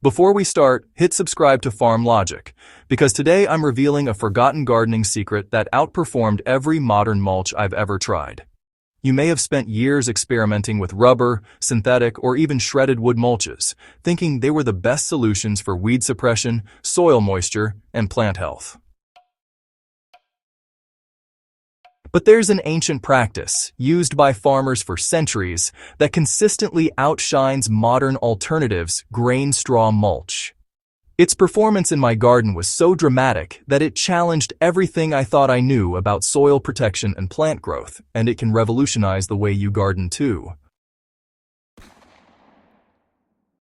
Before we start, hit subscribe to Farm Logic, because today I'm revealing a forgotten gardening secret that outperformed every modern mulch I've ever tried. You may have spent years experimenting with rubber, synthetic, or even shredded wood mulches, thinking they were the best solutions for weed suppression, soil moisture, and plant health. But there's an ancient practice, used by farmers for centuries, that consistently outshines modern alternatives: grain straw mulch. Its performance in my garden was so dramatic that it challenged everything I thought I knew about soil protection and plant growth, and it can revolutionize the way you garden too.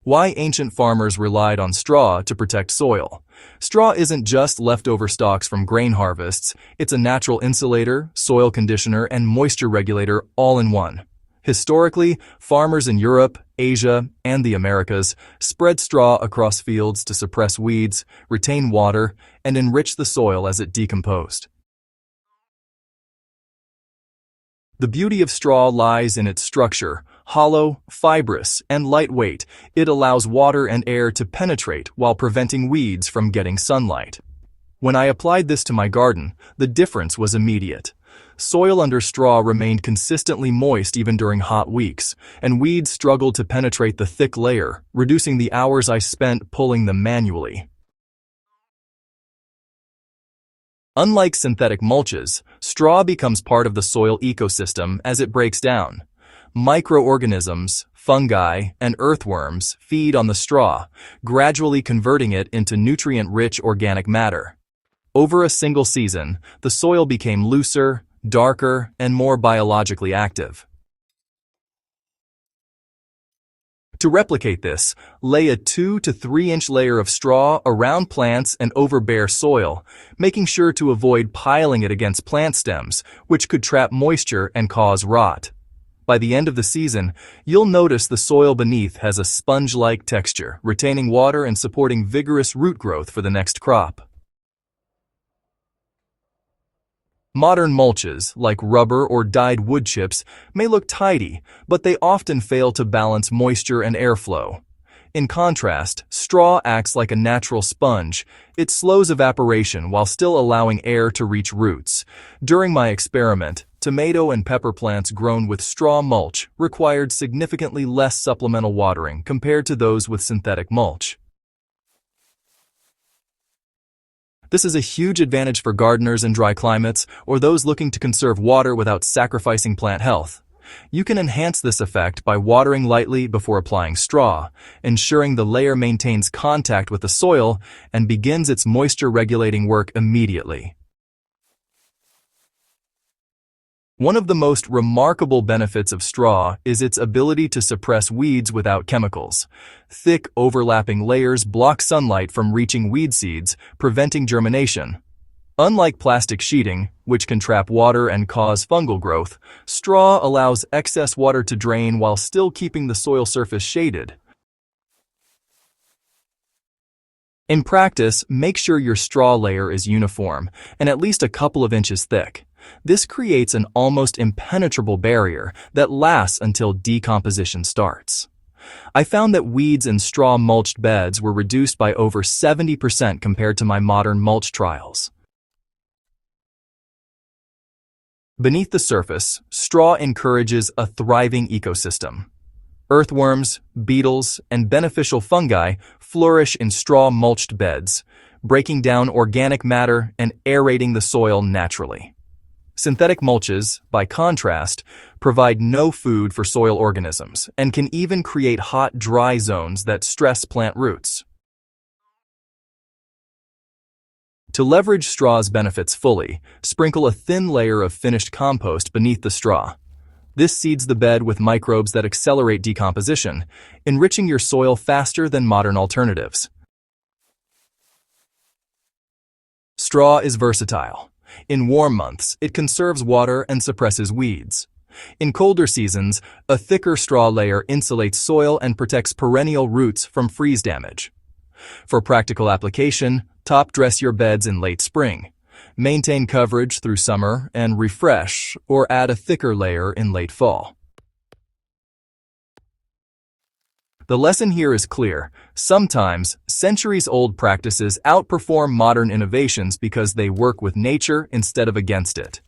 Why ancient farmers relied on straw to protect soil. Straw isn't just leftover stalks from grain harvests, it's a natural insulator, soil conditioner, and moisture regulator all in one. Historically, farmers in Europe, Asia, and the Americas spread straw across fields to suppress weeds, retain water, and enrich the soil as it decomposed. The beauty of straw lies in its structure. Hollow, fibrous, and lightweight, it allows water and air to penetrate while preventing weeds from getting sunlight. When I applied this to my garden, the difference was immediate. Soil under straw remained consistently moist even during hot weeks, and weeds struggled to penetrate the thick layer, reducing the hours I spent pulling them manually. Unlike synthetic mulches, straw becomes part of the soil ecosystem as it breaks down. Microorganisms, fungi, and earthworms feed on the straw, gradually converting it into nutrient-rich organic matter. Over a single season, the soil became looser, darker, and more biologically active. To replicate this, lay a 2 to 3 inch layer of straw around plants and over bare soil, making sure to avoid piling it against plant stems, which could trap moisture and cause rot. By the end of the season, you'll notice the soil beneath has a sponge-like texture, retaining water and supporting vigorous root growth for the next crop. Modern mulches, like rubber or dyed wood chips, may look tidy, but they often fail to balance moisture and airflow. In contrast, straw acts like a natural sponge. It slows evaporation while still allowing air to reach roots. During my experiment, tomato and pepper plants grown with straw mulch required significantly less supplemental watering compared to those with synthetic mulch. This is a huge advantage for gardeners in dry climates or those looking to conserve water without sacrificing plant health. You can enhance this effect by watering lightly before applying straw, ensuring the layer maintains contact with the soil and begins its moisture-regulating work immediately. One of the most remarkable benefits of straw is its ability to suppress weeds without chemicals. Thick, overlapping layers block sunlight from reaching weed seeds, preventing germination. Unlike plastic sheeting, which can trap water and cause fungal growth, straw allows excess water to drain while still keeping the soil surface shaded. In practice, make sure your straw layer is uniform and at least a couple of inches thick. This creates an almost impenetrable barrier that lasts until decomposition starts. I found that weeds in straw mulched beds were reduced by over 70% compared to my modern mulch trials. Beneath the surface, straw encourages a thriving ecosystem. Earthworms, beetles, and beneficial fungi flourish in straw mulched beds, breaking down organic matter and aerating the soil naturally. Synthetic mulches, by contrast, provide no food for soil organisms and can even create hot, dry zones that stress plant roots. To leverage straw's benefits fully, sprinkle a thin layer of finished compost beneath the straw. This seeds the bed with microbes that accelerate decomposition, enriching your soil faster than modern alternatives. Straw is versatile. In warm months, it conserves water and suppresses weeds. In colder seasons, a thicker straw layer insulates soil and protects perennial roots from freeze damage. For practical application, top-dress your beds in late spring. Maintain coverage through summer and refresh or add a thicker layer in late fall. The lesson here is clear. Sometimes, centuries-old practices outperform modern innovations because they work with nature instead of against it.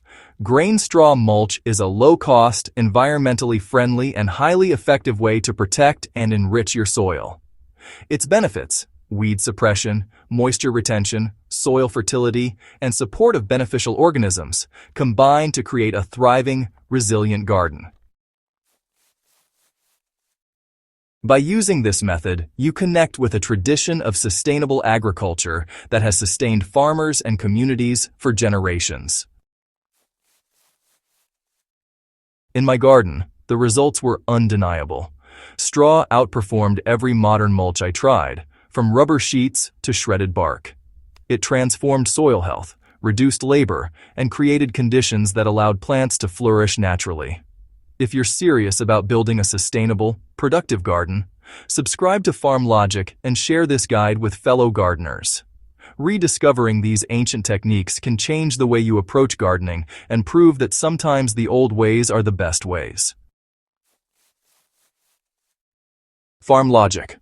Grain straw mulch is a low-cost, environmentally friendly, and highly effective way to protect and enrich your soil. Its benefits: weed suppression, moisture retention, soil fertility, and support of beneficial organisms combine to create a thriving, resilient garden. By using this method, you connect with a tradition of sustainable agriculture that has sustained farmers and communities for generations. In my garden, the results were undeniable. Straw outperformed every modern mulch I tried, from rubber sheets to shredded bark. It transformed soil health, reduced labor, and created conditions that allowed plants to flourish naturally. If you're serious about building a sustainable, productive garden, subscribe to Farm Logic and share this guide with fellow gardeners. Rediscovering these ancient techniques can change the way you approach gardening and prove that sometimes the old ways are the best ways. Farm Logic.